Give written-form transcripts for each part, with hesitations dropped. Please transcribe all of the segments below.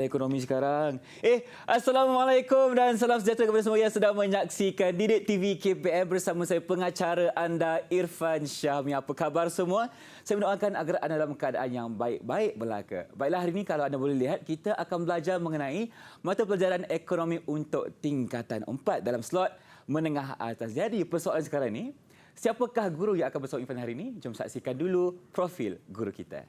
Ekonomi sekarang. Assalamualaikum dan salam sejahtera kepada semua yang sedang menyaksikan Didik TV KPM bersama saya pengacara anda Irfan Syahmi. Apa khabar semua? Saya mendoakan agar anda dalam keadaan yang baik-baik belaka. Baiklah, hari ini kalau anda boleh lihat, kita akan belajar mengenai mata pelajaran ekonomi untuk tingkatan 4 dalam slot menengah atas. Jadi persoalan sekarang ini, siapakah guru yang akan bersama Irfan hari ini? Jom saksikan dulu profil guru kita.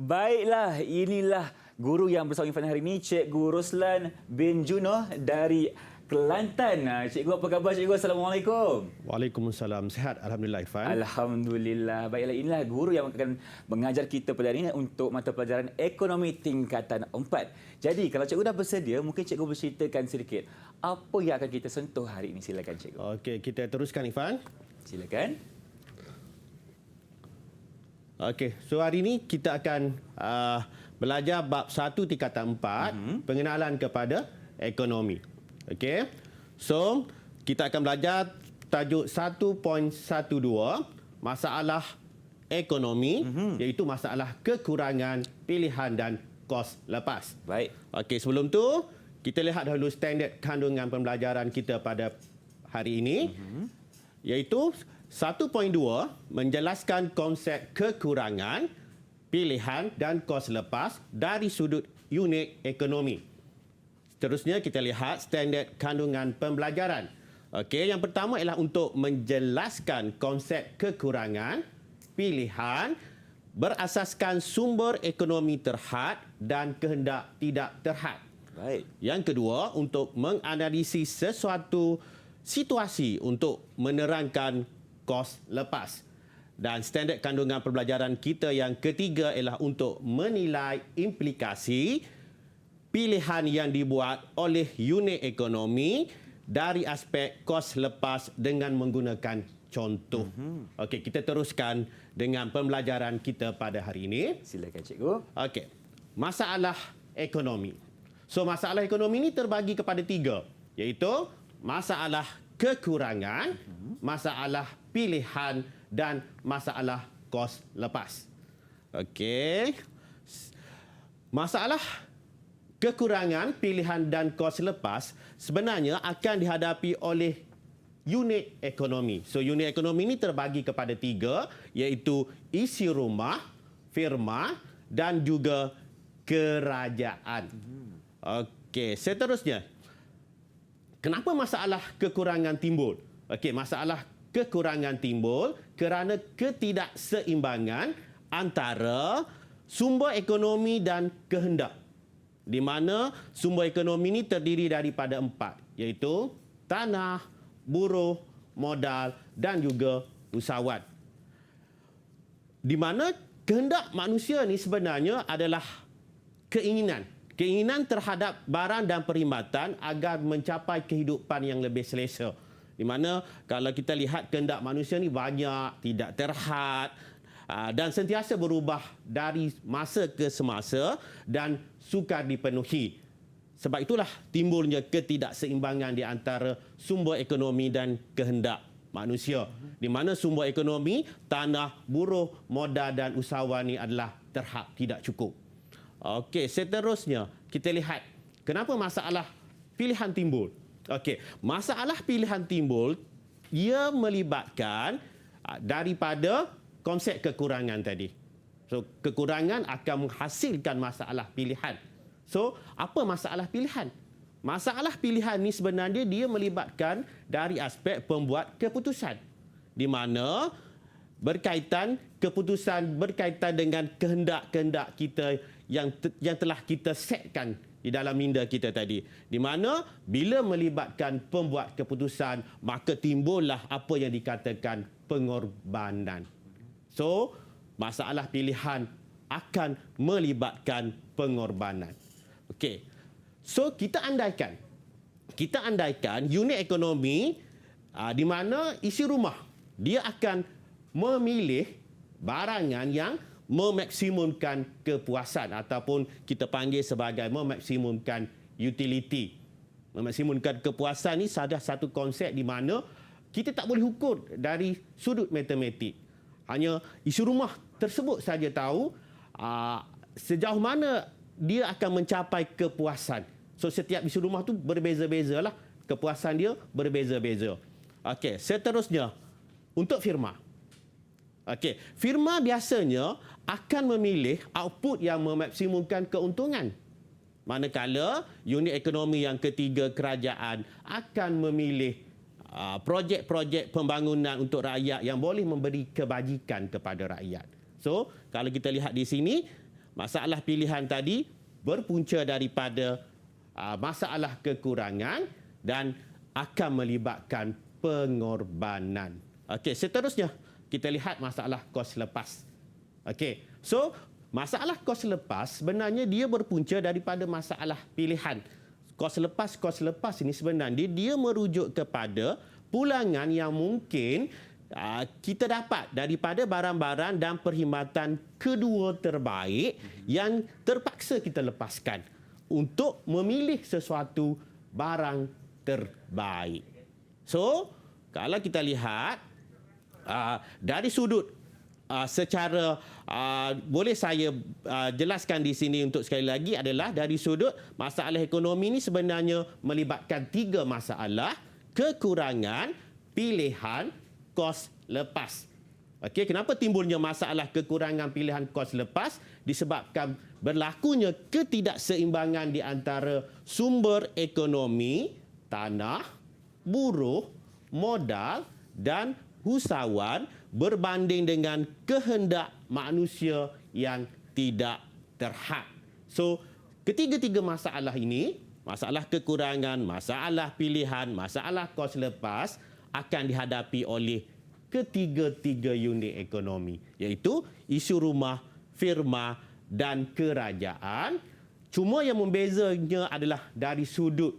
Baiklah, inilah guru yang bersama Irfan hari ini, Cikgu Roslan bin Junoh dari Kelantan. Cikgu, apa khabar cikgu? Assalamualaikum. Waalaikumsalam. Sihat, Alhamdulillah Irfan. Alhamdulillah. Baiklah, inilah guru yang akan mengajar kita pada hari ini untuk mata pelajaran ekonomi tingkatan 4. Jadi, kalau cikgu dah bersedia, mungkin cikgu berceritakan sedikit apa yang akan kita sentuh hari ini. Silakan cikgu. Okey, kita teruskan Irfan. Silakan. Okey, so hari ini kita akan belajar bab 1 tingkatan 4, pengenalan kepada ekonomi. Okey. So, kita akan belajar tajuk 1.12, masalah ekonomi, iaitu masalah kekurangan, pilihan dan kos lepas. Baik. Okey, sebelum tu kita lihat dahulu standard kandungan pembelajaran kita pada hari ini, iaitu 1.2 menjelaskan konsep kekurangan, pilihan dan kos lepas dari sudut unit ekonomi. Seterusnya kita lihat standard kandungan pembelajaran. Okey, yang pertama ialah untuk menjelaskan konsep kekurangan, pilihan berasaskan sumber ekonomi terhad dan kehendak tidak terhad. Baik. Yang kedua, untuk menganalisis sesuatu situasi untuk menerangkan kos lepas. Dan standard kandungan pembelajaran kita yang ketiga ialah untuk menilai implikasi pilihan yang dibuat oleh unit ekonomi dari aspek kos lepas dengan menggunakan contoh. Okey, kita teruskan dengan pembelajaran kita pada hari ini. Silakan cikgu. Okey, masalah ekonomi. So, masalah ekonomi ini terbagi kepada 3, iaitu masalah kekurangan, masalah pilihan dan masalah kos lepas. Okey. Masalah kekurangan, pilihan dan kos lepas sebenarnya akan dihadapi oleh unit ekonomi. So, unit ekonomi ini terbagi kepada 3, iaitu isi rumah, firma dan juga kerajaan. Okey, seterusnya. Kenapa masalah kekurangan timbul? Okey, masalah kekurangan timbul kerana ketidakseimbangan antara sumber ekonomi dan kehendak. Di mana sumber ekonomi ini terdiri daripada 4, iaitu tanah, buruh, modal dan juga usahawan. Di mana kehendak manusia ini sebenarnya adalah keinginan terhadap barang dan perkhidmatan agar mencapai kehidupan yang lebih selesa. Di mana kalau kita lihat kehendak manusia ni banyak, tidak terhad dan sentiasa berubah dari masa ke semasa dan sukar dipenuhi. Sebab itulah timbulnya ketidakseimbangan di antara sumber ekonomi dan kehendak manusia. Di mana sumber ekonomi, tanah, buruh, modal dan usahawan ni adalah terhad, tidak cukup. Okey, seterusnya kita lihat kenapa masalah pilihan timbul. Okey, masalah pilihan timbul ia melibatkan daripada konsep kekurangan tadi. So, kekurangan akan menghasilkan masalah pilihan. So, apa masalah pilihan? Masalah pilihan ni sebenarnya dia melibatkan dari aspek pembuat keputusan. Di mana keputusan berkaitan dengan kehendak-kehendak kita yang telah kita setkan di dalam minda kita tadi. Di mana bila melibatkan pembuat keputusan, maka timbullah apa yang dikatakan pengorbanan. So, masalah pilihan akan melibatkan pengorbanan. Okey. So kita andaikan unit ekonomi di mana isi rumah dia akan memilih barangan yang memaksimumkan kepuasan ataupun kita panggil sebagai memaksimumkan utility. Memaksimumkan kepuasan ni ada satu konsep di mana kita tak boleh ukur dari sudut matematik. Hanya isi rumah tersebut saja tahu sejauh mana dia akan mencapai kepuasan. So setiap isi rumah tu berbeza-beza lah. Kepuasan dia berbeza-beza. Okey, seterusnya untuk firma. Okey, firma biasanya akan memilih output yang memaksimumkan keuntungan. Manakala unit ekonomi yang ketiga, kerajaan, akan memilih projek-projek pembangunan untuk rakyat yang boleh memberi kebajikan kepada rakyat. So, kalau kita lihat di sini, masalah pilihan tadi berpunca daripada masalah kekurangan dan akan melibatkan pengorbanan. Okey, seterusnya kita lihat masalah kos lepas. Okey, so masalah kos lepas sebenarnya dia berpunca daripada masalah pilihan. Kos lepas ini sebenarnya dia merujuk kepada pulangan yang mungkin kita dapat daripada barang-barang dan perkhidmatan kedua terbaik yang terpaksa kita lepaskan untuk memilih sesuatu barang terbaik. So, kalau kita lihat dari sudut secara boleh saya jelaskan di sini untuk sekali lagi adalah dari sudut masalah ekonomi ini sebenarnya melibatkan 3 masalah: kekurangan, pilihan, kos lepas. Okey, kenapa timbulnya masalah kekurangan pilihan kos lepas? Disebabkan berlakunya ketidakseimbangan di antara sumber ekonomi, tanah, buruh, modal dan usahawan berbanding dengan kehendak manusia yang tidak terhad. So, ketiga-tiga masalah ini, masalah kekurangan, masalah pilihan, masalah kos lepas akan dihadapi oleh ketiga-tiga unit ekonomi, iaitu isu rumah, firma dan kerajaan. Cuma yang membezanya adalah dari sudut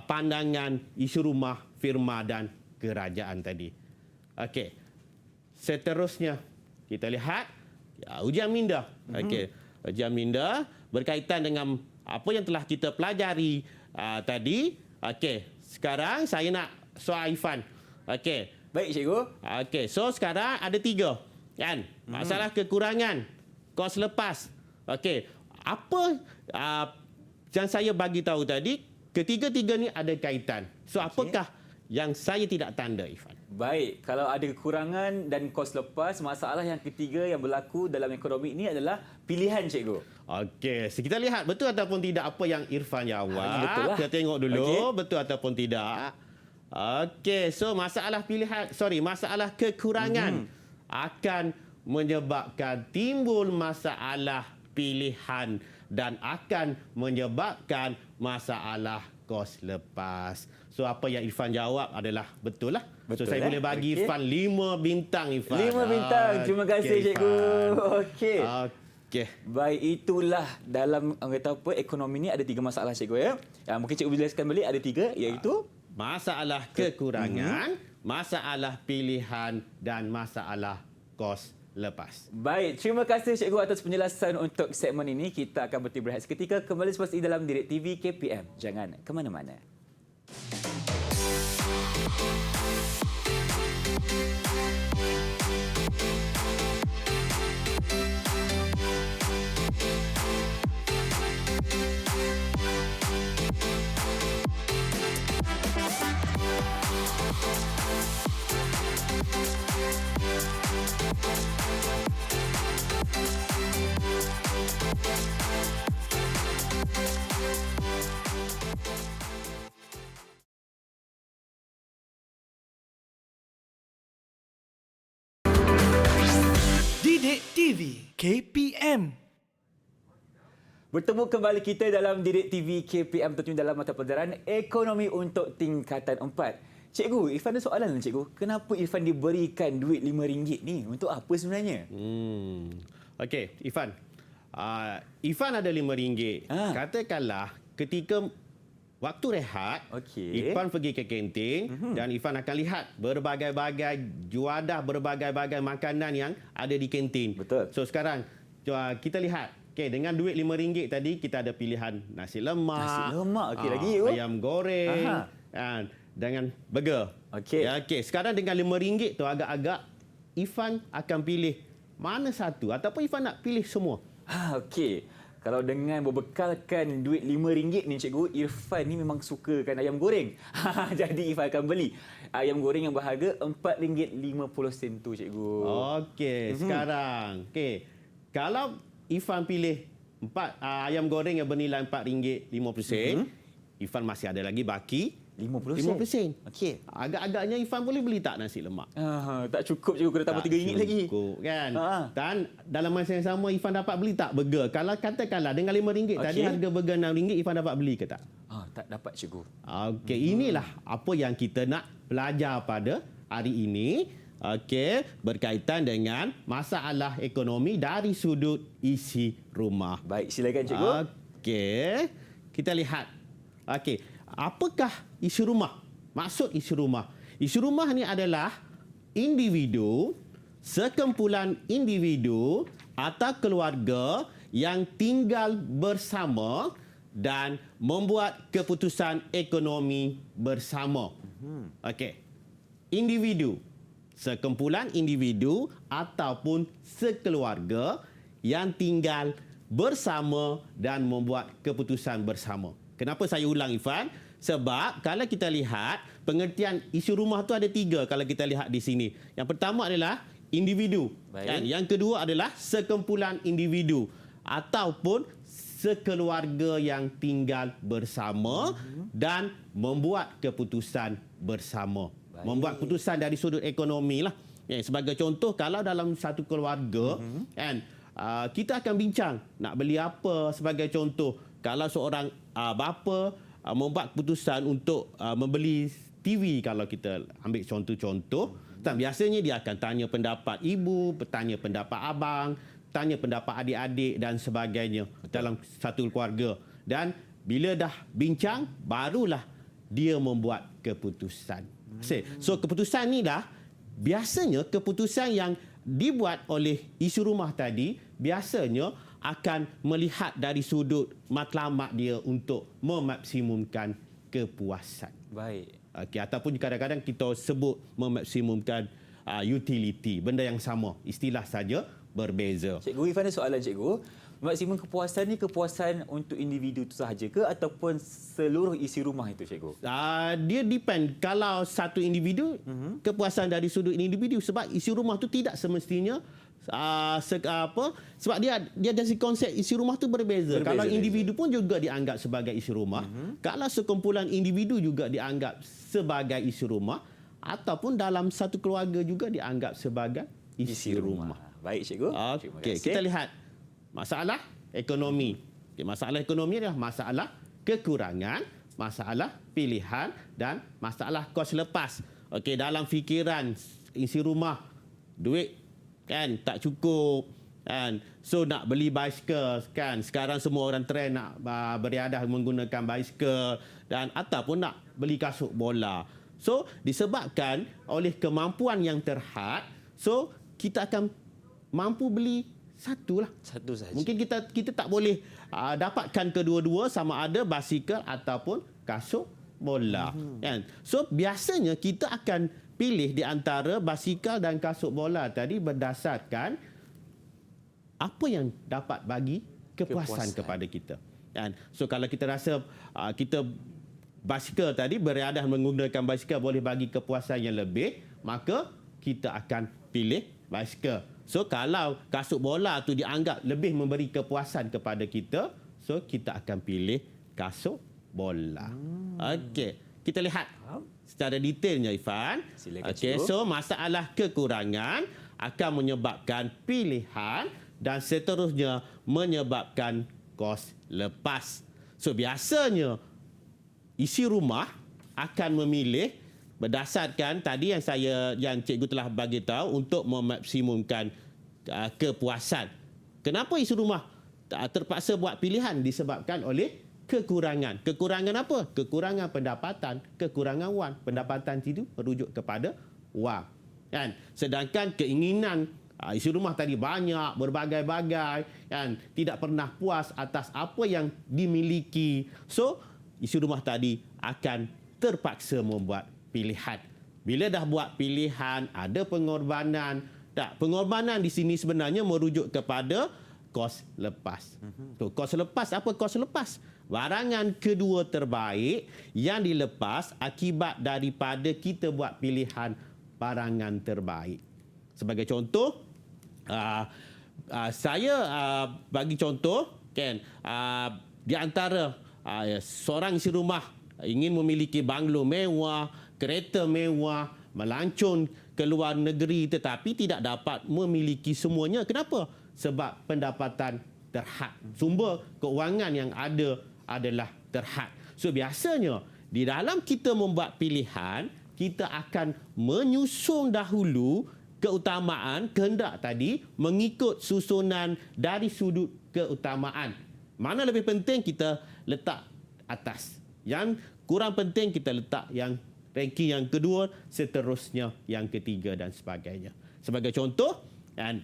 pandangan isu rumah, firma dan kerajaan tadi. Okey. Seterusnya kita lihat ujian minda. Okey. Ujian minda berkaitan dengan apa yang telah kita pelajari tadi. Okey. Sekarang saya nak soal Ifan. Okey. Baik, cikgu. Okey. So sekarang ada 3 kan? Masalah kekurangan, kos lepas. Okey. Apa yang saya bagi tahu tadi, ketiga-tiga ni ada kaitan. So apakah yang saya tidak tanda, Ifan? Baik, kalau ada kekurangan dan kos lepas, masalah yang ketiga yang berlaku dalam ekonomi ini adalah pilihan, cikgu. Okey, so kita lihat betul ataupun tidak apa yang Irfan jawab. Betul lah. Kita tengok dulu betul ataupun tidak. Okey, so masalah masalah kekurangan akan menyebabkan timbul masalah pilihan dan akan menyebabkan masalah kos lepas. So apa yang Irfan jawab adalah betul lah. Betul, so saya boleh bagi Irfan 5 bintang, Irfan. 5 bintang. Terima kasih, cikgu. Okey. Okey. Baik, itulah dalam kata apa ekonomi ni ada 3 masalah, cikgu ya. Mungkin cikgu boleh jelaskan balik ada 3 iaitu masalah kekurangan, masalah pilihan dan masalah kos lepas. Baik, terima kasih cikgu atas penjelasan untuk segmen ini. Kita akan berhenti berehat seketika, kembali selepas ini dalam Direct TV KPM. Jangan ke mana-mana. Didik TV KPM. Bertemu kembali kita dalam Direct TV KPM, tentunya dalam mata pelajaran Ekonomi untuk Tingkatan 4. Cikgu, Irfan ada soalan, cikgu. Kenapa Irfan diberikan duit RM5 ni? Untuk apa sebenarnya? Okey, Irfan. Irfan ada RM5. Katakanlah ketika waktu rehat, Irfan pergi ke kantin dan Irfan akan lihat berbagai-bagai juadah, berbagai-bagai makanan yang ada di kantin. Betul. So sekarang kita lihat, dengan duit RM5 tadi kita ada pilihan nasi lemak, lagi ayam goreng, dengan burger. Sekarang dengan RM5 tu agak-agak Irfan akan pilih mana satu ataupun Irfan nak pilih semua. Kalau dengan berbekalkan duit RM5 ni cikgu, Irfan ni memang sukakan ayam goreng. Jadi Irfan akan beli ayam goreng yang berharga RM4.50 tu cikgu. Sekarang kalau Irfan pilih ayam goreng yang bernilai RM4.50, Irfan masih ada lagi baki 50%. Agak-agaknya Irfan boleh beli tak nasi lemak? Tak cukup je, kena tambah RM3 lagi. Cukup kan? Dan dalam masa yang sama Irfan dapat beli tak burger? Kalau katakanlah dengan RM5 tadi harga burger RM6, Irfan dapat beli ke tak? Tak dapat cikgu. Inilah apa yang kita nak belajar pada hari ini. Berkaitan dengan masalah ekonomi dari sudut isi rumah. Baik, silakan cikgu. Kita lihat. Apakah isi rumah? Maksud isi rumah. Isi rumah ni adalah individu, sekumpulan individu atau keluarga yang tinggal bersama dan membuat keputusan ekonomi bersama. Individu, sekumpulan individu ataupun sekeluarga yang tinggal bersama dan membuat keputusan bersama. Kenapa saya ulang, Irfan? Sebab kalau kita lihat pengertian isi rumah tu ada 3 kalau kita lihat di sini. Yang pertama adalah individu. Yang kedua adalah sekumpulan individu ataupun sekeluarga yang tinggal bersama dan membuat keputusan bersama. Membuat keputusan dari sudut ekonomi lah. Sebagai contoh, kalau dalam satu keluarga, kita akan bincang nak beli apa. Sebagai contoh, kalau seorang bapa membuat keputusan untuk membeli TV, kalau kita ambil contoh-contoh, biasanya dia akan tanya pendapat ibu, tanya pendapat abang, tanya pendapat adik-adik dan sebagainya dalam satu keluarga. Dan bila dah bincang, barulah dia membuat keputusan. So keputusan ni dah biasanya keputusan yang dibuat oleh isi rumah tadi biasanya akan melihat dari sudut matlamat dia untuk memaksimumkan kepuasan. Baik. Ataupun kadang-kadang kita sebut memaksimumkan utility, benda yang sama, istilah saja berbeza. Cikgu Irfan ada soalan cikgu. Maksimum kepuasan ni kepuasan untuk individu itu sahaja ke ataupun seluruh isi rumah itu cikgu? Dia depend. Kalau satu individu, kepuasan dari sudut individu, sebab isi rumah tu tidak semestinya sebab dia dari konsep isi rumah tu berbeza. Kalau individu pun juga dianggap sebagai isi rumah. Kalau sekumpulan individu juga dianggap sebagai isi rumah, ataupun dalam satu keluarga juga dianggap sebagai isi rumah. Baik cikgu. Kita lihat masalah ekonomi. Masalah ekonomi adalah masalah kekurangan, masalah pilihan dan masalah kos lepas. Dalam fikiran isi rumah, duit kan tak cukup kan, so nak beli basikal kan. Sekarang semua orang trend nak beriadah menggunakan basikal dan ataupun nak beli kasut bola. So disebabkan oleh kemampuan yang terhad, so kita akan mampu beli satu saja. Mungkin kita tak boleh dapatkan kedua-dua, sama ada basikal ataupun kasut bola. Kan? So biasanya kita akan pilih di antara basikal dan kasut bola tadi berdasarkan apa yang dapat bagi kepuasan kepada kita. Kan? So kalau kita rasa kita basikal tadi, beriadah menggunakan basikal boleh bagi kepuasan yang lebih, maka kita akan pilih basikal. So kalau kasut bola tu dianggap lebih memberi kepuasan kepada kita, so kita akan pilih kasut bola. Kita lihat secara detailnya, Irfan. So masalah kekurangan akan menyebabkan pilihan dan seterusnya menyebabkan kos lepas. So biasanya isi rumah akan memilih berdasarkan tadi yang cikgu telah bagi tahu untuk memaksimumkan kepuasan. Kenapa isi rumah terpaksa buat pilihan disebabkan oleh kekurangan. Kekurangan apa? Kekurangan pendapatan, kekurangan wang. Pendapatan itu merujuk kepada wang. Kan? Sedangkan keinginan isi rumah tadi banyak, berbagai-bagai, kan? Tidak pernah puas atas apa yang dimiliki. So, isi rumah tadi akan terpaksa membuat pilihan. Bila dah buat pilihan, ada pengorbanan. Tak, pengorbanan di sini sebenarnya merujuk kepada kos lepas. So, kos lepas, apa kos lepas? Barangan kedua terbaik yang dilepas akibat daripada kita buat pilihan barangan terbaik. Sebagai contoh, saya bagi contoh, kan, di antara seorang isi rumah ingin memiliki banglo mewah, kereta mewah, melancong ke luar negeri tetapi tidak dapat memiliki semuanya. Kenapa? Sebab pendapatan terhad. Sumber keuangan yang ada adalah terhad. So biasanya di dalam kita membuat pilihan, kita akan menyusun dahulu keutamaan, kehendak tadi mengikut susunan dari sudut keutamaan. Mana lebih penting kita letak atas. Yang kurang penting kita letak yang ranking yang kedua, seterusnya yang ketiga dan sebagainya. Sebagai contoh, kan,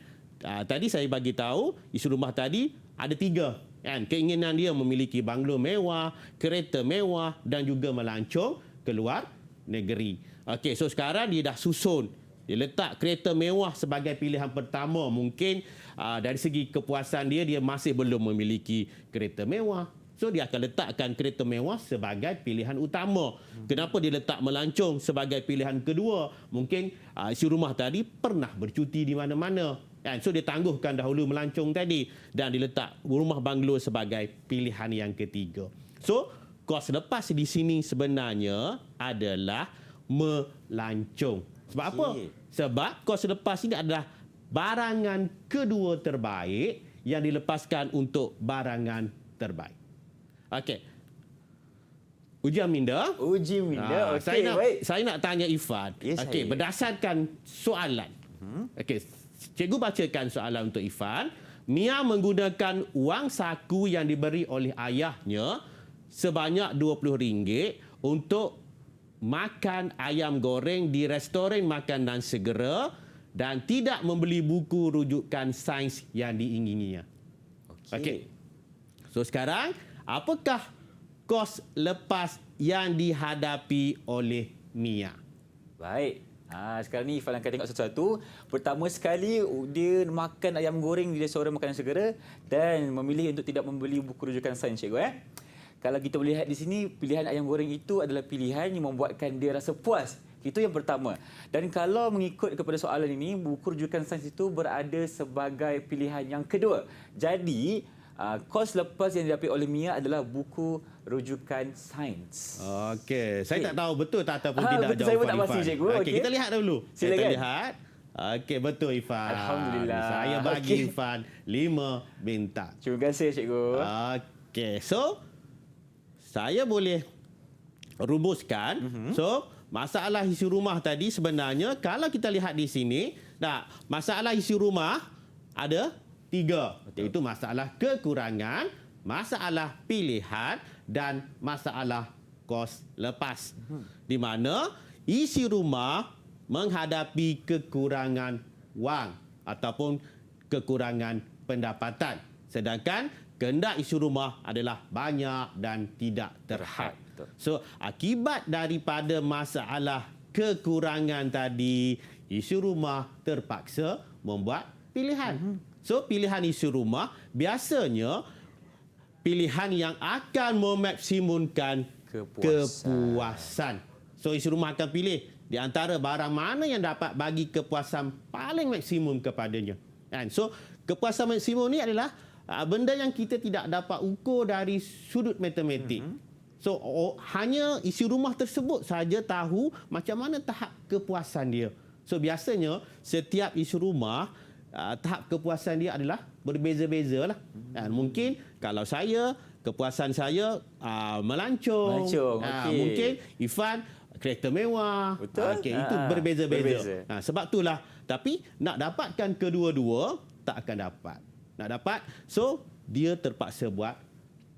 tadi saya bagi tahu isi rumah tadi ada 3, kan? Keinginan dia memiliki banglo mewah, kereta mewah dan juga melancong ke luar negeri. Okey, so sekarang dia dah susun. Dia letak kereta mewah sebagai pilihan pertama. Mungkin dari segi kepuasan dia masih belum memiliki kereta mewah. So dia akan letakkan kereta mewah sebagai pilihan utama. Kenapa dia letak melancong sebagai pilihan kedua? Mungkin isi rumah tadi pernah bercuti di mana-mana. Kan? So dia tangguhkan dahulu melancong tadi dan diletak rumah banglo sebagai pilihan yang ketiga. So kos lepas di sini sebenarnya adalah melancong. Sebab apa? Sebab kos lepas ini adalah barangan kedua terbaik yang dilepaskan untuk barangan terbaik. Okey. Ujian minda. Uji minda. Okey, baik. Saya nak tanya Ifan. Yes, Okey, berdasarkan soalan. Okey, cikgu bacakan soalan untuk Ifan. Mia menggunakan wang saku yang diberi oleh ayahnya sebanyak RM20 untuk makan ayam goreng di restoran makanan segera dan tidak membeli buku rujukan sains yang diingininya. Okey. So sekarang, apakah kos lepas yang dihadapi oleh Mia? Baik. Sekarang ni Ifan akan tengok satu-satu. Pertama sekali, dia makan ayam goreng di restoran makanan segera dan memilih untuk tidak membeli buku rujukan sains, cikgu. Kalau kita melihat di sini, pilihan ayam goreng itu adalah pilihan yang membuatkan dia rasa puas. Itu yang pertama. Dan kalau mengikut kepada soalan ini, buku rujukan sains itu berada sebagai pilihan yang kedua. Jadi, kos lepas yang didapat oleh Mia adalah buku rujukan sains. Okey, saya tak tahu betul tak ataupun tidak betul, jawapan saya pun tak Ifan. pasti, cikgu. Okey, kita lihat dahulu. Silakan. Kita lihat. Okey, betul Ifan. Alhamdulillah. Saya bagi Ifan 5 bintang. Terima kasih, cikgu. Okey, so saya boleh rumuskan. So, masalah isi rumah tadi sebenarnya kalau kita lihat di sini, masalah isi rumah ada 3, iaitu masalah kekurangan, masalah pilihan dan masalah kos lepas. Di mana isi rumah menghadapi kekurangan wang ataupun kekurangan pendapatan. Sedangkan kehendak isi rumah adalah banyak dan tidak terhad. So, akibat daripada masalah kekurangan tadi, isi rumah terpaksa membuat pilihan. So, pilihan isi rumah biasanya pilihan yang akan memaksimumkan kepuasan. So, isi rumah akan pilih di antara barang mana yang dapat bagi kepuasan paling maksimum kepadanya. So, kepuasan maksimum ni adalah benda yang kita tidak dapat ukur dari sudut matematik. So, hanya isi rumah tersebut saja tahu macam mana tahap kepuasan dia. So, biasanya setiap isi rumah, tahap kepuasan dia adalah berbeza-beza lah. Mungkin kalau saya, kepuasan saya melancong. Okay. Mungkin Ifan kereta mewah. Betul. Itu berbeza-beza. Sebab itulah. Tapi nak dapatkan kedua-dua, tak akan dapat. Nak dapat. So, dia terpaksa buat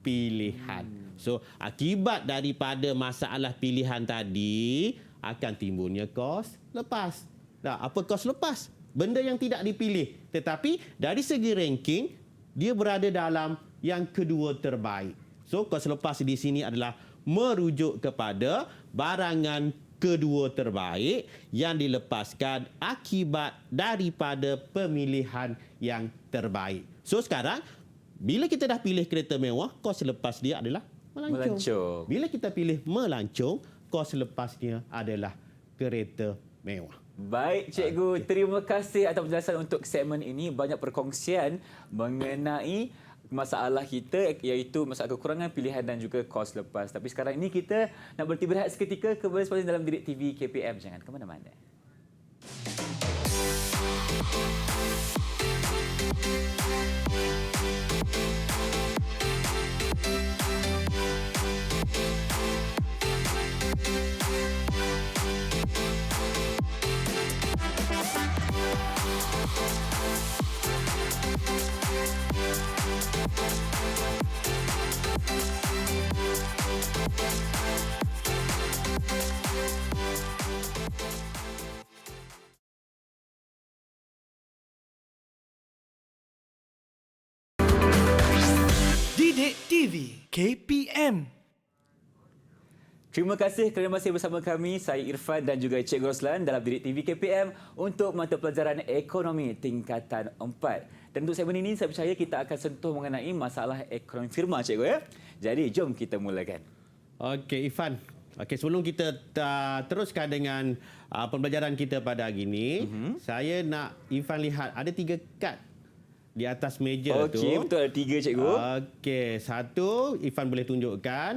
pilihan. So, akibat daripada masalah pilihan tadi akan timbulnya kos lepas. Apa kos lepas? Benda yang tidak dipilih. Tetapi dari segi ranking, dia berada dalam yang kedua terbaik. So, kos lepas di sini adalah merujuk kepada barangan kedua terbaik yang dilepaskan akibat daripada pemilihan yang terbaik. So, sekarang bila kita dah pilih kereta mewah, kos lepas dia adalah melancong. Bila kita pilih melancong, kos lepasnya adalah kereta mewah. Baik, cikgu. Terima kasih atas penjelasan untuk segmen ini. Banyak perkongsian mengenai masalah kita, iaitu masalah kekurangan pilihan dan juga kos lepas. Tapi sekarang ini kita nak berhenti berehat seketika. Kembali semasa dalam Didik TV KPM. Jangan ke mana-mana. Didik TV KPM. Terima kasih kerana masih bersama kami, saya Irfan dan juga Cikgu Roslan dalam Didik TV KPM untuk mata pelajaran ekonomi tingkatan 4. Dan untuk segmen ini, saya percaya kita akan sentuh mengenai masalah ekonomi firma, Cikgu. Ya? Jadi, jom kita mulakan. Okey, Irfan. Okey, sebelum kita teruskan dengan pembelajaran kita pada hari ini, saya nak Irfan lihat ada 3 kad di atas meja tu. Okey, betul ada 3, Cikgu. Okey, satu Irfan boleh tunjukkan.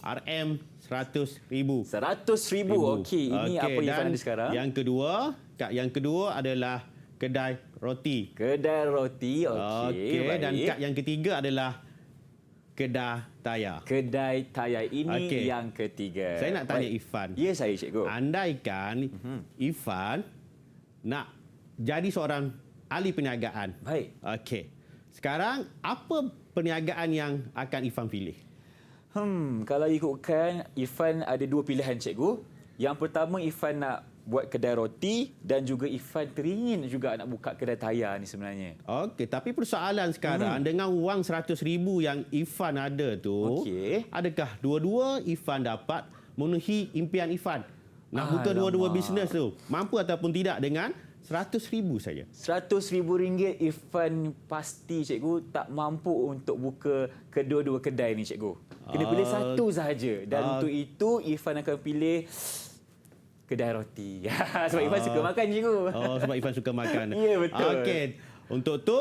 RM 100,000. 100,000. Okey, ini apa yang Irfan ada sekarang? Kad yang kedua adalah kedai roti. Kedai roti. Okey, dan kad yang ketiga adalah kedai tayar. Kedai tayar ini yang ketiga. Saya nak tanya Irfan. Ya, saya, Cikgu. Andaikan Irfan nak jadi seorang ahli perniagaan. Baik. Okey. Sekarang apa perniagaan yang akan Irfan pilih? Kalau ikutkan, Irfan ada 2 pilihan, Cikgu. Yang pertama, Irfan nak buat kedai roti dan juga Irfan teringin juga nak buka kedai tayar ni sebenarnya. Okey, tapi persoalan sekarang dengan wang 100,000 yang Irfan ada tu, adakah dua-dua Irfan dapat memenuhi impian Irfan? Nak buka dua-dua bisnes tu. Mampu ataupun tidak dengan 100,000 saja. RM100,000 Irfan pasti, Cikgu, tak mampu untuk buka kedua-dua kedai ni, Cikgu. Kena pilih satu sahaja. Dan untuk itu, Irfan akan pilih kedai roti. Sebab Irfan suka makan, Cikgu. Sebab Irfan suka makan. Ya, betul. Okey, untuk tu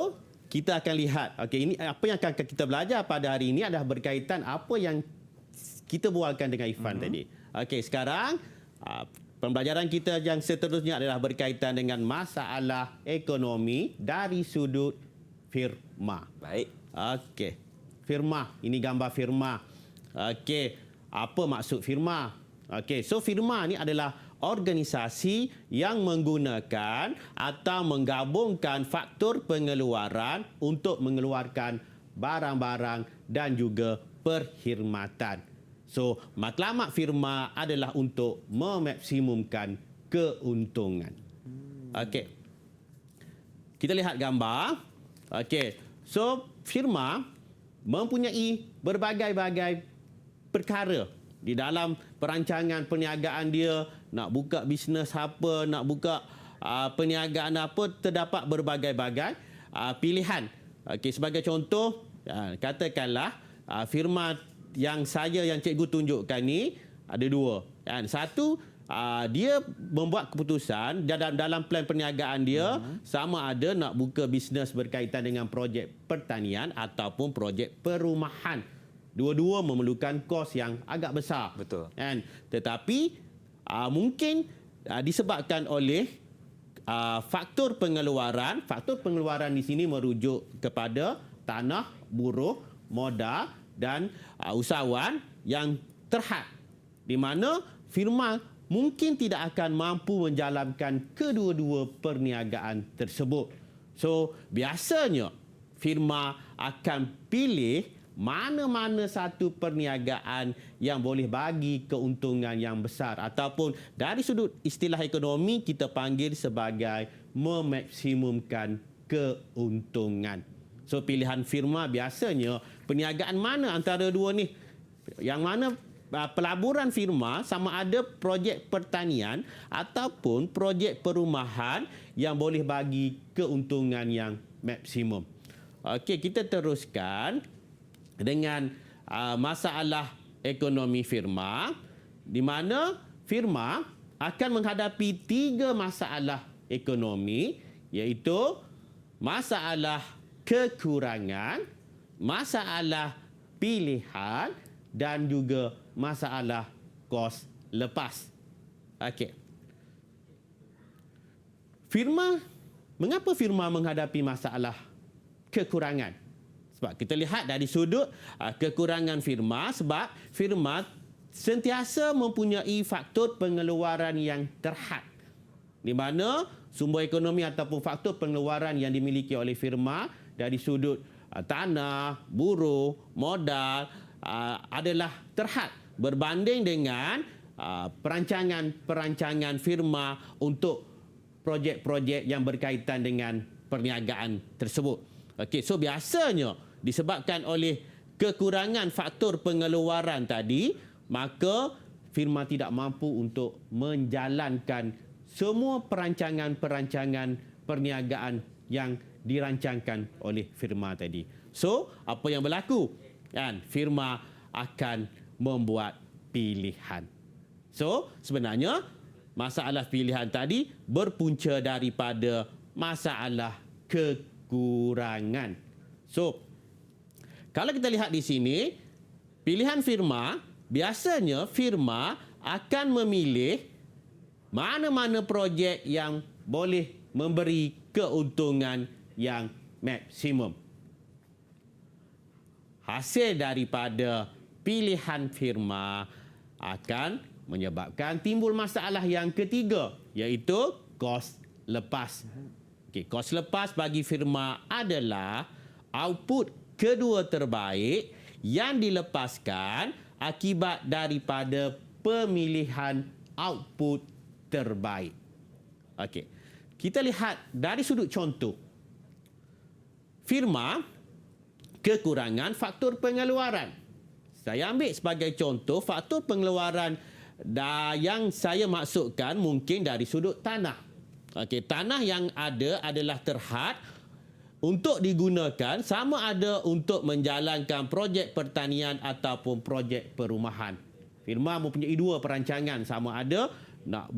kita akan lihat. Okey, ini apa yang akan kita belajar pada hari ini adalah berkaitan apa yang kita bualkan dengan Irfan tadi. Okey, sekarang pembelajaran kita yang seterusnya adalah berkaitan dengan masalah ekonomi dari sudut firma. Baik. Okey. Firma, ini gambar firma. Okey, apa maksud firma? Okey, so firma ni adalah organisasi yang menggunakan atau menggabungkan faktor pengeluaran untuk mengeluarkan barang-barang dan juga perkhidmatan. So, matlamat firma adalah untuk memaksimumkan keuntungan. Okey. Kita lihat gambar. Okey. So, firma mempunyai berbagai-bagai perkara di dalam perancangan perniagaan dia, nak buka bisnes apa, nak buka perniagaan apa, terdapat berbagai-bagai pilihan. Okey, sebagai contoh, katakanlah firma yang cikgu tunjukkan ni ada 2. Satu, dia membuat keputusan dalam plan perniagaan dia sama ada nak buka bisnes berkaitan dengan projek pertanian ataupun projek perumahan. Dua-dua memerlukan kos yang agak besar. Betul. Tetapi mungkin disebabkan oleh faktor pengeluaran. Faktor pengeluaran di sini merujuk kepada tanah, buruh, modal dan usahawan yang terhad, di mana firma mungkin tidak akan mampu menjalankan kedua-dua perniagaan tersebut. So, biasanya firma akan pilih mana-mana satu perniagaan yang boleh bagi keuntungan yang besar, ataupun dari sudut istilah ekonomi kita panggil sebagai memaksimumkan keuntungan. So pilihan firma biasanya perniagaan mana antara dua ni? Yang mana pelaburan firma sama ada projek pertanian ataupun projek perumahan yang boleh bagi keuntungan yang maksimum. Okey, kita teruskan dengan masalah ekonomi firma, di mana firma akan menghadapi 3 masalah ekonomi, iaitu masalah kekurangan, masalah pilihan dan juga masalah kos lepas. Okey. Mengapa firma menghadapi masalah kekurangan? Sebab kita lihat dari sudut kekurangan firma, sebab firma sentiasa mempunyai faktor pengeluaran yang terhad, di mana sumber ekonomi ataupun faktor pengeluaran yang dimiliki oleh firma dari sudut tanah, buruh, modal adalah terhad berbanding dengan perancangan firma untuk projek-projek yang berkaitan dengan perniagaan tersebut. Okey, so biasanya disebabkan oleh kekurangan faktor pengeluaran tadi, maka firma tidak mampu untuk menjalankan semua perancangan-perancangan perniagaan yang dirancangkan oleh firma tadi. So, apa yang berlaku? Kan, firma akan membuat pilihan. So, sebenarnya masalah pilihan tadi berpunca daripada masalah kekurangan. So, kalau kita lihat di sini, pilihan firma, biasanya firma akan memilih mana-mana projek yang boleh memberi keuntungan yang maksimum. Hasil daripada pilihan firma akan menyebabkan timbul masalah yang ketiga, iaitu kos lepas. Okey, kos lepas bagi firma adalah output kedua terbaik yang dilepaskan akibat daripada pemilihan output terbaik. Okey, kita lihat dari sudut contoh. Firma kekurangan faktor pengeluaran. Saya ambil sebagai contoh faktor pengeluaran yang saya maksudkan mungkin dari sudut tanah. Okey, tanah yang ada adalah terhad untuk digunakan sama ada untuk menjalankan projek pertanian ataupun projek perumahan. Firma mempunyai 2 perancangan, sama ada nak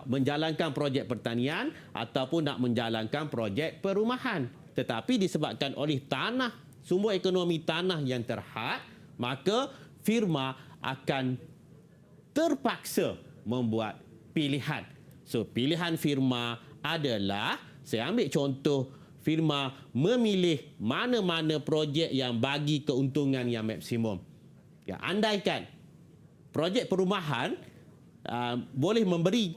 menjalankan projek pertanian ataupun nak menjalankan projek perumahan. Tetapi disebabkan oleh tanah, sumber ekonomi tanah yang terhad, maka firma akan terpaksa membuat pilihan. So, pilihan firma adalah, saya ambil contoh, firma memilih mana-mana projek yang bagi keuntungan yang maksimum. Ya, andaikan projek perumahan boleh memberi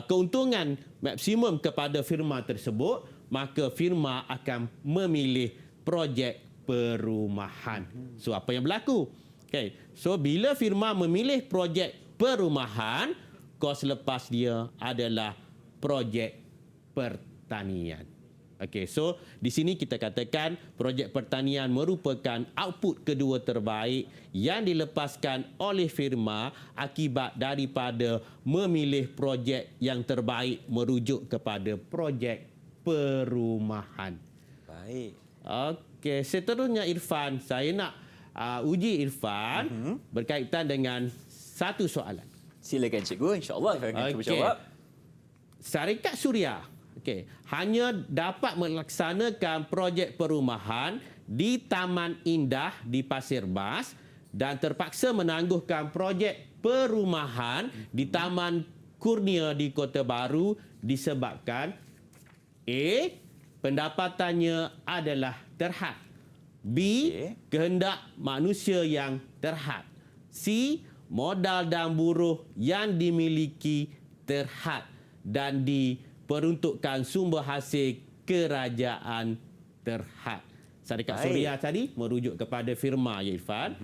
keuntungan maksimum kepada firma tersebut, maka firma akan memilih projek perumahan. So, apa yang berlaku? Okay. So, bila firma memilih projek perumahan, kos lepas dia adalah projek pertanian. Okey, so di sini kita katakan projek pertanian merupakan output kedua terbaik yang dilepaskan oleh firma akibat daripada memilih projek yang terbaik merujuk kepada projek perumahan. Baik. Okey, seterusnya Irfan, saya nak uji Irfan berkaitan dengan satu soalan. Silakan cikgu, insya-Allah saya akan cuba jawab. Syarikat Suria hanya dapat melaksanakan projek perumahan di Taman Indah di Pasir Bas dan terpaksa menangguhkan projek perumahan di Taman Kurnia di Kota Baru disebabkan A. Pendapatannya adalah terhad, B. Kehendak manusia yang terhad, C. Modal dan buruh yang dimiliki terhad, dan D. Peruntukan sumber hasil kerajaan terhad. Syarikat Baik. Suria tadi merujuk kepada firma, ya Irfan.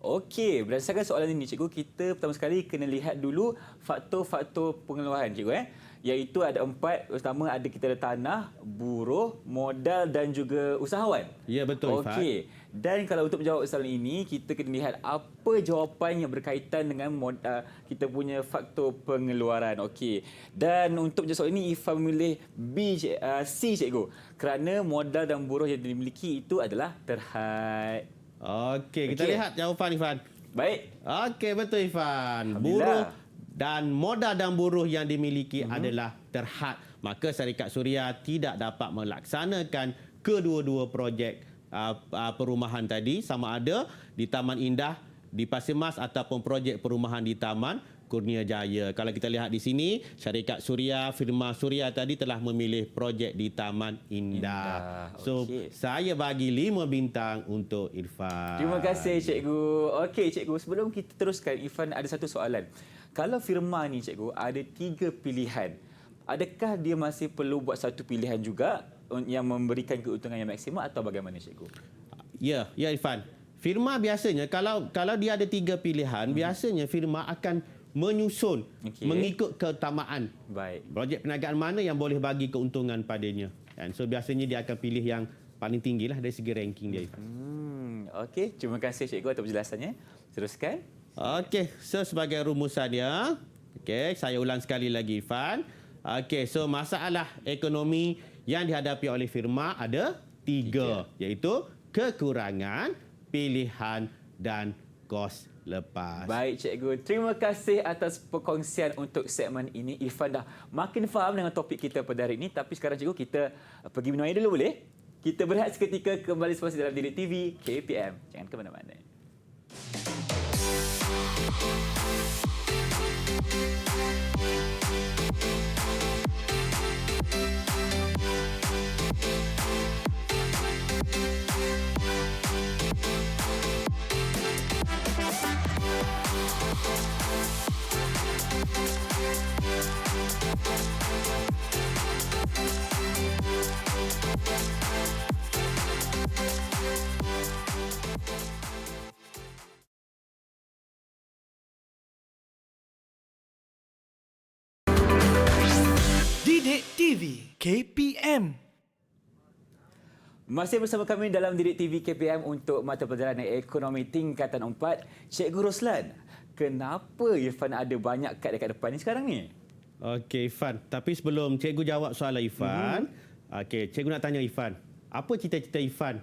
Okey, berdasarkan soalan ini cikgu, kita pertama sekali kena lihat dulu faktor-faktor pengeluaran cikgu iaitu ada 4, pertama ada kita ada tanah, buruh, modal dan juga usahawan. Ya, betul Irfan. Okey. Dan kalau untuk menjawab soalan ini, kita kena lihat apa jawapan yang berkaitan dengan kita punya faktor pengeluaran. Okey. Dan untuk menjawab soalan ini, Ifan memilih C cikgu. Kerana modal dan buruh yang dimiliki itu adalah terhad. Okey, kita Okey. lihat jawapan Irfan. Baik. Okey, betul Irfan. Alhamdulillah. Buruh dan modal dan buruh yang dimiliki adalah terhad. Maka Syarikat Suria tidak dapat melaksanakan kedua-dua projek perumahan tadi, sama ada di Taman Indah, di Pasir Mas ataupun projek perumahan di Taman Kurnia Jaya. Kalau kita lihat di sini, Syarikat Suria, firma Suria tadi telah memilih projek di Taman Indah. So, Okey. saya bagi 5 bintang untuk Irfan. Terima kasih cikgu. Okey cikgu, sebelum kita teruskan, Ifan ada satu soalan. Kalau firma ni cikgu ada 3 pilihan, adakah dia masih perlu buat satu pilihan juga yang memberikan keuntungan yang maksimal atau bagaimana cikgu? Ya, Irfan. Firma biasanya kalau dia ada 3 pilihan, biasanya firma akan menyusun mengikut keutamaan. Baik. Projek perniagaan mana yang boleh bagi keuntungan padanya. And so biasanya dia akan pilih yang paling tinggilah dari segi ranking dia, Irfan. Okey, terima kasih cikgu atas penjelasannya. Teruskan. Okey, so sebagai rumusannya, saya ulang sekali lagi Irfan. Okey, so masalah ekonomi yang dihadapi oleh firma ada 3, iaitu kekurangan, pilihan dan kos lepas. Baik cikgu, terima kasih atas perkongsian untuk segmen ini. Irfan dah makin faham dengan topik kita pada hari ini. Tapi sekarang cikgu, kita pergi minum air dulu boleh? Kita berehat seketika, kembali selepas dalam Didik TV KPM. Jangan ke mana-mana. Didik TV KPM. Masih bersama kami dalam Didik TV KPM untuk mata pelajaran ekonomi tingkatan 4. Cikgu Roslan, kenapa Irfan ada banyak kad dekat depan ni sekarang ni? Okey, Irfan. Tapi sebelum cikgu jawab soalan Irfan, cikgu nak tanya Irfan, apa cita-cita Irfan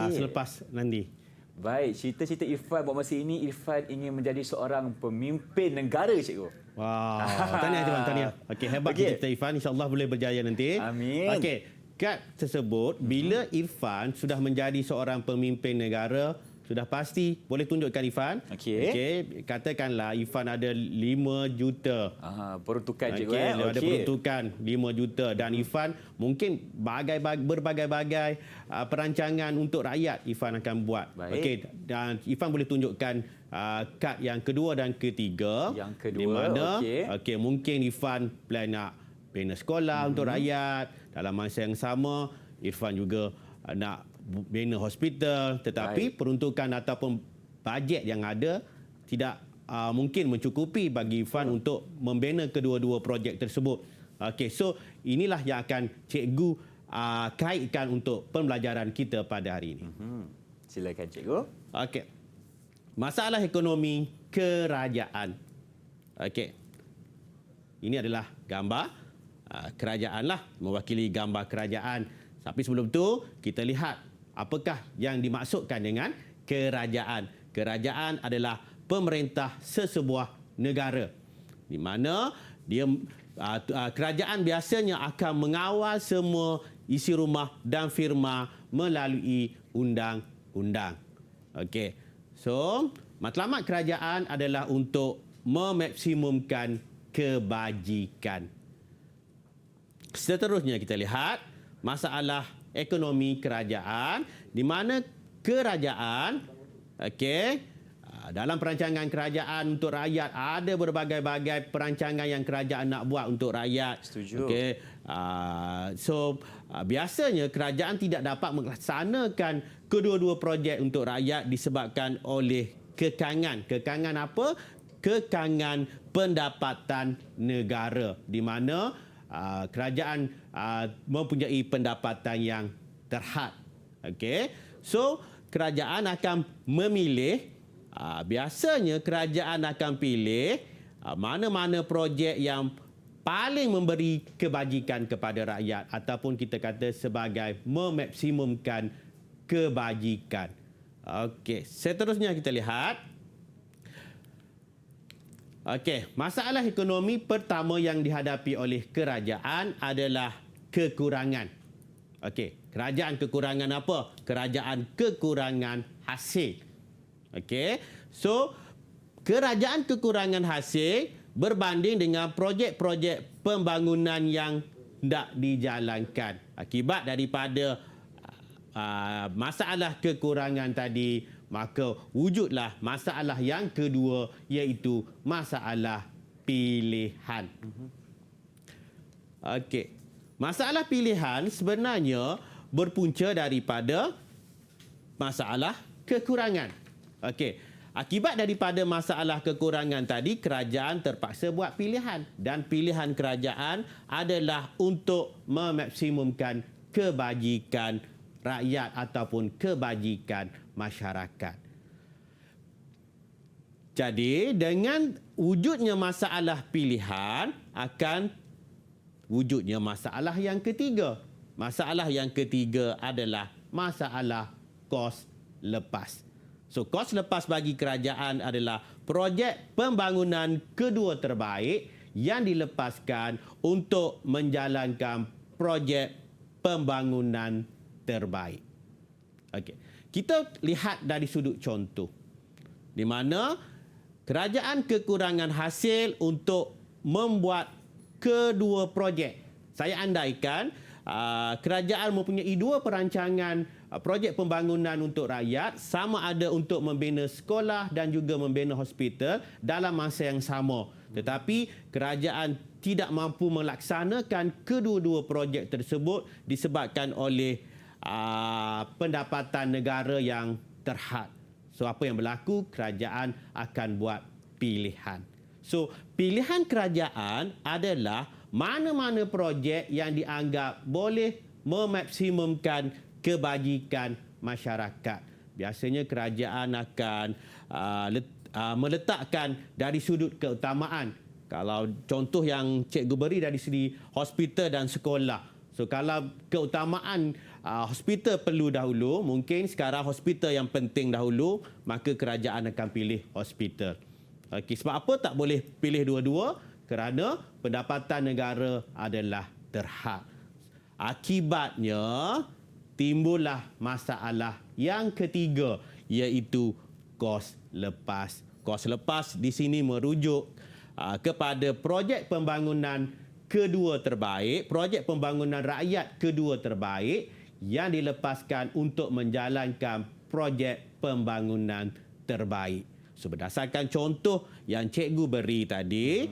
selepas nanti? Baik, cita-cita Irfan buat masa ini, Irfan ingin menjadi seorang pemimpin negara, cikgu. Wow, tahniah Irfan, tahniah. Okey, hebat cita-cita Irfan, insya-Allah boleh berjaya nanti. Amin. Okey, kad tersebut bila Irfan sudah menjadi seorang pemimpin negara, sudah pasti boleh tunjukkan Irfan. Okey, katakanlah Irfan ada 5 juta. Peruntukan cikgu. Ada peruntukan 5 juta dan Irfan mungkin berbagai-bagai perancangan untuk rakyat Irfan akan buat. Okey, dan Irfan boleh tunjukkan kad yang kedua dan ketiga. Yang kedua, di mana mungkin Irfan plan nak bina sekolah untuk rakyat. Dalam masa yang sama, Irfan juga nak bina hospital, tetapi peruntukan ataupun bajet yang ada tidak mungkin mencukupi bagi Irfan untuk membina kedua-dua projek tersebut. Okey, so inilah yang akan cikgu kaitkan untuk pembelajaran kita pada hari ini. Silakan cikgu. Okey. Masalah ekonomi kerajaan. Okey. Ini adalah gambar kerajaan lah, mewakili gambar kerajaan. Tapi sebelum tu, kita lihat apakah yang dimaksudkan dengan kerajaan. Kerajaan adalah pemerintah sesebuah negara, di mana kerajaan biasanya akan mengawal semua isi rumah dan firma melalui undang-undang. Okey. So, matlamat kerajaan adalah untuk memaksimumkan kebajikan. Seterusnya kita lihat masalah ekonomi kerajaan, di mana kerajaan dalam perancangan kerajaan untuk rakyat ada berbagai-bagai perancangan yang kerajaan nak buat untuk rakyat. Setuju. Biasanya kerajaan tidak dapat melaksanakan kedua-dua projek untuk rakyat disebabkan oleh kekangan. Kekangan apa? Kekangan pendapatan negara, di mana kerajaan mempunyai pendapatan yang terhad. Okey. So kerajaan akan memilih, biasanya kerajaan akan pilih mana-mana projek yang paling memberi kebajikan kepada rakyat, ataupun kita kata sebagai memaksimumkan kebajikan. Okey, seterusnya kita lihat. Okey, masalah ekonomi pertama yang dihadapi oleh kerajaan adalah kekurangan. Okey, kerajaan kekurangan apa? Kerajaan kekurangan hasil. Okey, so kerajaan kekurangan hasil berbanding dengan projek-projek pembangunan yang tidak dijalankan. Akibat daripada masalah kekurangan tadi, maka wujudlah masalah yang kedua, iaitu masalah pilihan. Okey. Masalah pilihan sebenarnya berpunca daripada masalah kekurangan. Okey. Akibat daripada masalah kekurangan tadi, kerajaan terpaksa buat pilihan, dan pilihan kerajaan adalah untuk memaksimumkan kebajikan rakyat ataupun kebajikan masyarakat. Jadi, dengan wujudnya masalah pilihan, akan wujudnya masalah yang ketiga. Masalah yang ketiga adalah masalah kos lepas. So, kos lepas bagi kerajaan adalah projek pembangunan kedua terbaik yang dilepaskan untuk menjalankan projek pembangunan terbaik. Okey. Kita lihat dari sudut contoh, di mana kerajaan kekurangan hasil untuk membuat kedua projek. Saya andaikan kerajaan mempunyai dua perancangan projek pembangunan untuk rakyat, sama ada untuk membina sekolah dan juga membina hospital dalam masa yang sama. Tetapi kerajaan tidak mampu melaksanakan kedua-dua projek tersebut disebabkan oleh pendapatan negara yang terhad. So, apa yang berlaku? Kerajaan akan buat pilihan. So, pilihan kerajaan adalah mana-mana projek yang dianggap boleh memaksimumkan kebajikan masyarakat. Biasanya kerajaan akan meletakkan dari sudut keutamaan. Kalau contoh yang cikgu beri dari segi hospital dan sekolah. So, kalau keutamaan hospital perlu dahulu, mungkin sekarang hospital yang penting dahulu, maka kerajaan akan pilih hospital. Okey, sebab apa tak boleh pilih dua-dua? Kerana pendapatan negara adalah terhad. Akibatnya, timbullah masalah yang ketiga, iaitu kos lepas. Kos lepas di sini merujuk kepada projek pembangunan kedua terbaik, projek pembangunan rakyat kedua terbaik yang dilepaskan untuk menjalankan projek pembangunan terbaik. So, berdasarkan contoh yang cikgu beri tadi,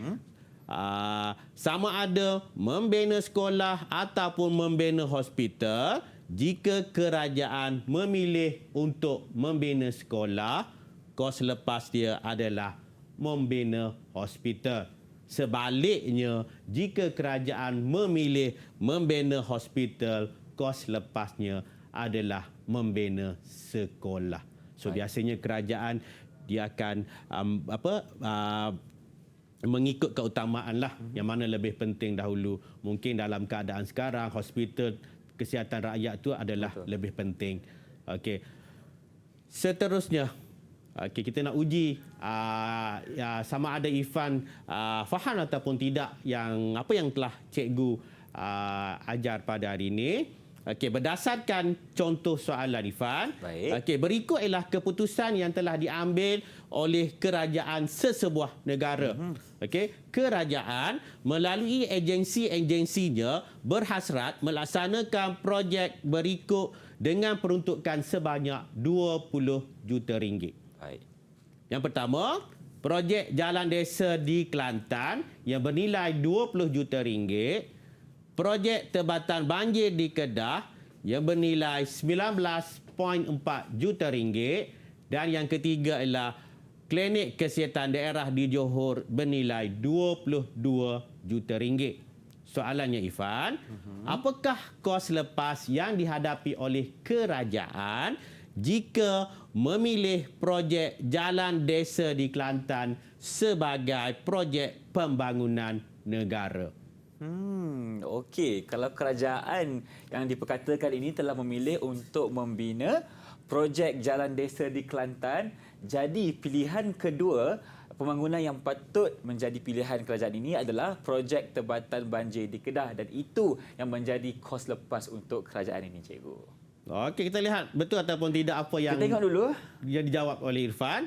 sama ada membina sekolah ataupun membina hospital, jika kerajaan memilih untuk membina sekolah, kos lepas dia adalah membina hospital. Sebaliknya, jika kerajaan memilih membina hospital, kos lepasnya adalah membina sekolah. So, biasanya kerajaan dia akan mengikut keutamaan lah, yang mana lebih penting dahulu. Mungkin dalam keadaan sekarang, hospital kesihatan rakyat itu adalah lebih penting. Okey. Seterusnya, kita nak uji sama ada Irfan faham ataupun tidak yang apa yang telah cikgu ajar pada hari ini. Okey, berdasarkan contoh soalan Irfan, okey, berikut ialah keputusan yang telah diambil oleh kerajaan sesebuah negara. Okey, kerajaan melalui agensi-agensinya berhasrat melaksanakan projek berikut dengan peruntukan sebanyak 20 juta ringgit. Baik. Yang pertama, projek jalan desa di Kelantan yang bernilai 20 juta ringgit projek tebatan banjir di Kedah yang bernilai 19.4 juta ringgit, dan yang ketiga ialah klinik kesihatan daerah di Johor bernilai 22 juta ringgit. Soalannya Irfan, apakah kos lepas yang dihadapi oleh kerajaan jika memilih projek jalan desa di Kelantan sebagai projek pembangunan negara? Okey. Kalau kerajaan yang diperkatakan ini telah memilih untuk membina projek jalan desa di Kelantan, jadi pilihan kedua pembangunan yang patut menjadi pilihan kerajaan ini adalah projek tebatan banjir di Kedah, dan itu yang menjadi kos lepas untuk kerajaan ini, cikgu. Okey, kita lihat betul ataupun tidak apa yang Kita tengok dulu. yang dijawab oleh Irfan.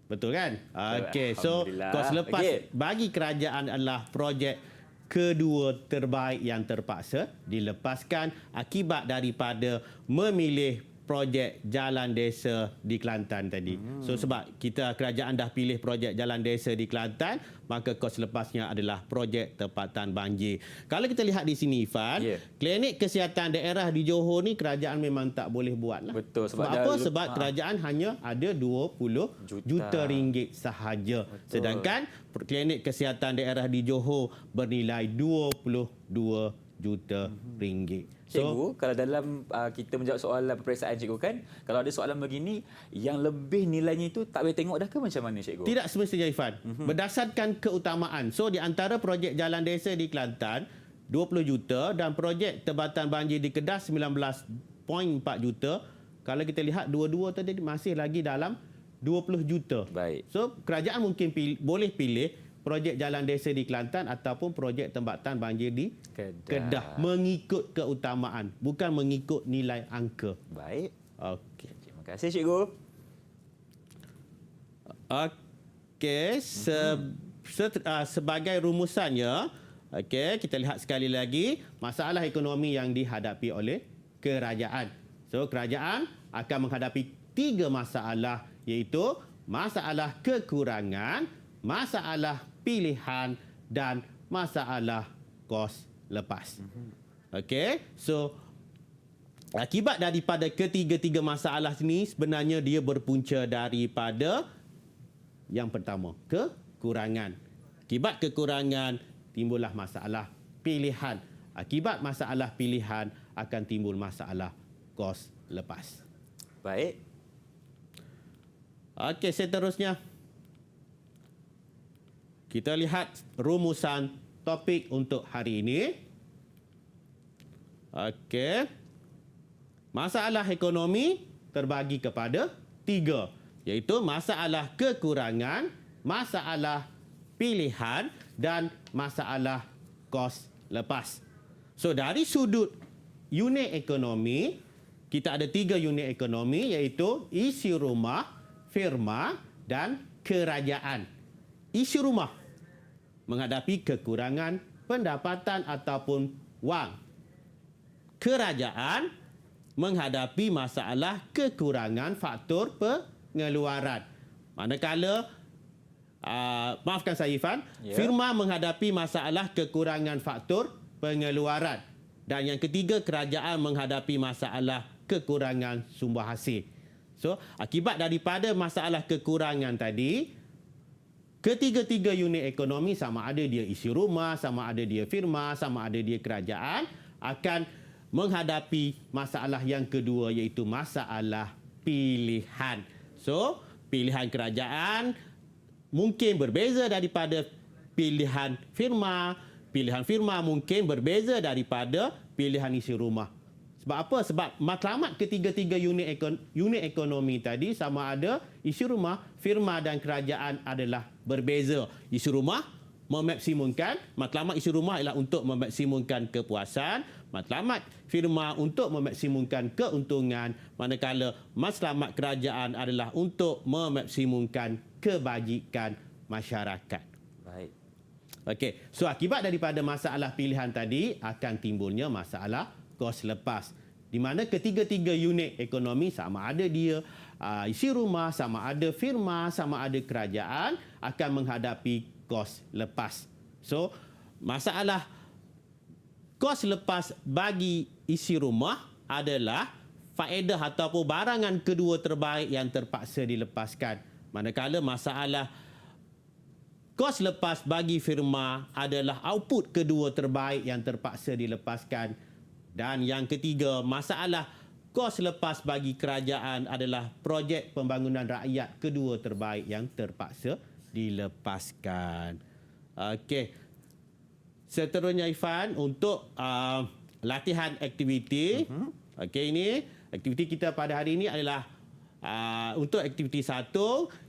Betul kan? Okey, so Alhamdulillah. kos lepas Okey. bagi kerajaan adalah projek kedua terbaik yang terpaksa dilepaskan akibat daripada memilih projek jalan desa di Kelantan tadi. So sebab kerajaan dah pilih projek jalan desa di Kelantan, maka kos lepasnya adalah projek tempatan banjir. Kalau kita lihat di sini Ifan, klinik kesihatan daerah di Johor ni kerajaan memang tak boleh buat lah. Betul, Sebab apa? Sebab kerajaan hanya ada 20 juta ringgit sahaja. Betul. Sedangkan klinik kesihatan daerah di Johor bernilai 22 juta ringgit. Cikgu, kalau dalam kita menjawab soalan peperiksaan cikgu kan, kalau ada soalan begini, yang lebih nilainya itu tak boleh tengok dah ke macam mana cikgu? Tidak semestinya Ifan. Berdasarkan keutamaan. So di antara projek jalan desa di Kelantan 20 juta dan projek tebatan banjir di Kedah 19.4 juta. Kalau kita lihat dua-dua tadi masih lagi dalam 20 juta. Baik. So kerajaan mungkin boleh pilih projek jalan desa di Kelantan ataupun projek tembatan banjir di Kedah mengikut keutamaan, bukan mengikut nilai angka. Baik. Okey. Terima kasih cikgu. Okey, sebagai rumusannya, okey, kita lihat sekali lagi masalah ekonomi yang dihadapi oleh kerajaan. So kerajaan akan menghadapi 3 masalah, iaitu masalah kekurangan, masalah pilihan dan masalah kos lepas. Okey, so akibat daripada ketiga-tiga masalah ini sebenarnya dia berpunca daripada yang pertama, kekurangan. Akibat kekurangan timbullah masalah pilihan. Akibat masalah pilihan akan timbul masalah kos lepas. Baik. Okey, seterusnya kita lihat rumusan topik untuk hari ini. Okey. Masalah ekonomi terbagi kepada 3, iaitu masalah kekurangan, masalah pilihan dan masalah kos lepas. So dari sudut unit ekonomi, kita ada 3 unit ekonomi, iaitu isi rumah, firma dan kerajaan. Isi rumah menghadapi kekurangan pendapatan ataupun wang. Kerajaan menghadapi masalah kekurangan faktor pengeluaran. Manakala, maafkan saya Ifan, firma menghadapi masalah kekurangan faktor pengeluaran. Dan yang ketiga, kerajaan menghadapi masalah kekurangan sumber hasil. So, akibat daripada masalah kekurangan tadi, ketiga-tiga unit ekonomi, sama ada dia isi rumah, sama ada dia firma, sama ada dia kerajaan, akan menghadapi masalah yang kedua, iaitu masalah pilihan. So, pilihan kerajaan mungkin berbeza daripada pilihan firma. Pilihan firma mungkin berbeza daripada pilihan isi rumah. Sebab apa? Sebab matlamat ketiga-tiga unit ekonomi tadi, sama ada isi rumah, firma dan kerajaan adalah berbeza. Isi rumah memaksimumkan, matlamat isi rumah ialah untuk memaksimumkan kepuasan, matlamat firma untuk memaksimumkan keuntungan, manakala matlamat kerajaan adalah untuk memaksimumkan kebajikan masyarakat. Baik. Okey, so akibat daripada masalah pilihan tadi akan timbulnya masalah kos lepas, di mana ketiga-tiga unit ekonomi, sama ada dia isi rumah, sama ada firma, sama ada kerajaan, akan menghadapi kos lepas. So, masalah kos lepas bagi isi rumah adalah faedah ataupun barangan kedua terbaik yang terpaksa dilepaskan. Manakala masalah kos lepas bagi firma adalah output kedua terbaik yang terpaksa dilepaskan. Dan yang ketiga, masalah kos lepas bagi kerajaan adalah projek pembangunan rakyat kedua terbaik yang terpaksa dilepaskan. Okey. Seterusnya Ifan, untuk latihan aktiviti. Okey, ini aktiviti kita pada hari ini adalah untuk aktiviti 1,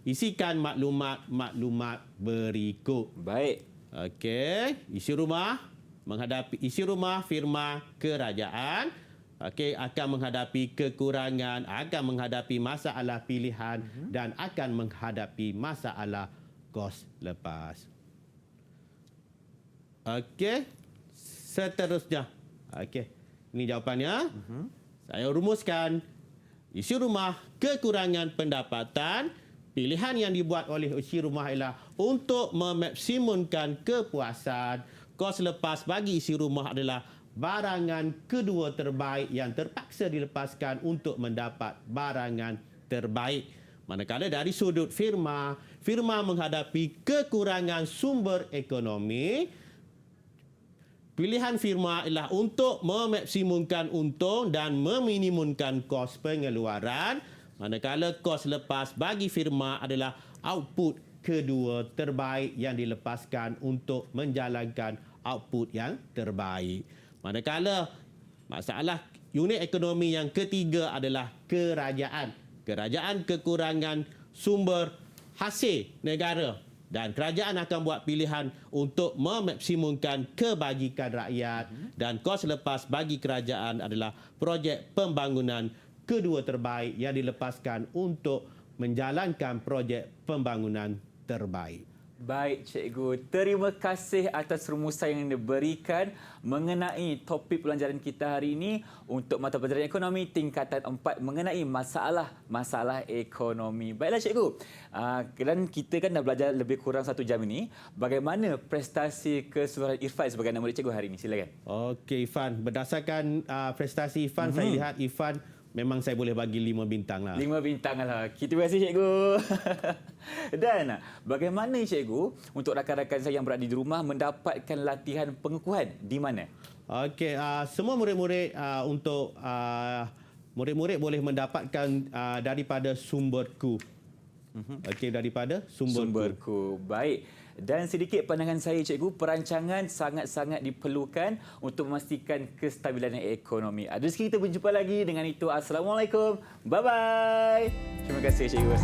isikan maklumat-maklumat berikut. Baik. Okey, isi rumah firma kerajaan. Okey, akan menghadapi kekurangan, akan menghadapi masalah pilihan dan akan menghadapi masalah kos lepas. Okey, seterusnya. Okey, ini jawapannya. Saya rumuskan. Isi rumah kekurangan pendapatan. Pilihan yang dibuat oleh isi rumah ialah untuk memaksimumkan kepuasan. Kos lepas bagi isi rumah adalah barangan kedua terbaik yang terpaksa dilepaskan untuk mendapat barangan terbaik. Manakala dari sudut firma menghadapi kekurangan sumber ekonomi, pilihan firma ialah untuk memaksimumkan untung dan meminimumkan kos pengeluaran. Manakala kos lepas bagi firma adalah output kedua terbaik yang dilepaskan untuk menjalankan output yang terbaik. Manakala masalah unit ekonomi yang ketiga adalah kerajaan. Kerajaan kekurangan sumber hasil negara dan kerajaan akan buat pilihan untuk memaksimumkan kebajikan rakyat dan kos lepas bagi kerajaan adalah projek pembangunan kedua terbaik yang dilepaskan untuk menjalankan projek pembangunan terbaik. Baik, Cikgu. Terima kasih atas rumusan yang diberikan mengenai topik pelajaran kita hari ini untuk mata pelajaran ekonomi tingkatan 4 mengenai masalah ekonomi. Baiklah, Cikgu. Dan kita kan dah belajar lebih kurang 1 jam ini. Bagaimana prestasi keseluruhan Irfan sebagai anak murid Cikgu hari ini? Silakan. Okey, Ifan. Berdasarkan prestasi Ifan, saya lihat Ifan memang saya boleh bagi 5 bintang lah. 5 bintang lah. Terima kasih, Cikgu. Dan bagaimana, Cikgu, untuk rakan-rakan saya yang berada di rumah mendapatkan latihan pengukuhan di mana? Okey, semua murid-murid murid-murid boleh mendapatkan daripada sumberku. Okey, daripada sumberku. Baik. Dan sedikit pandangan saya, Cikgu, perancangan sangat-sangat diperlukan untuk memastikan kestabilan ekonomi. Ada rezeki kita berjumpa lagi. Dengan itu, Assalamualaikum. Bye-bye. Terima kasih, Cikgu.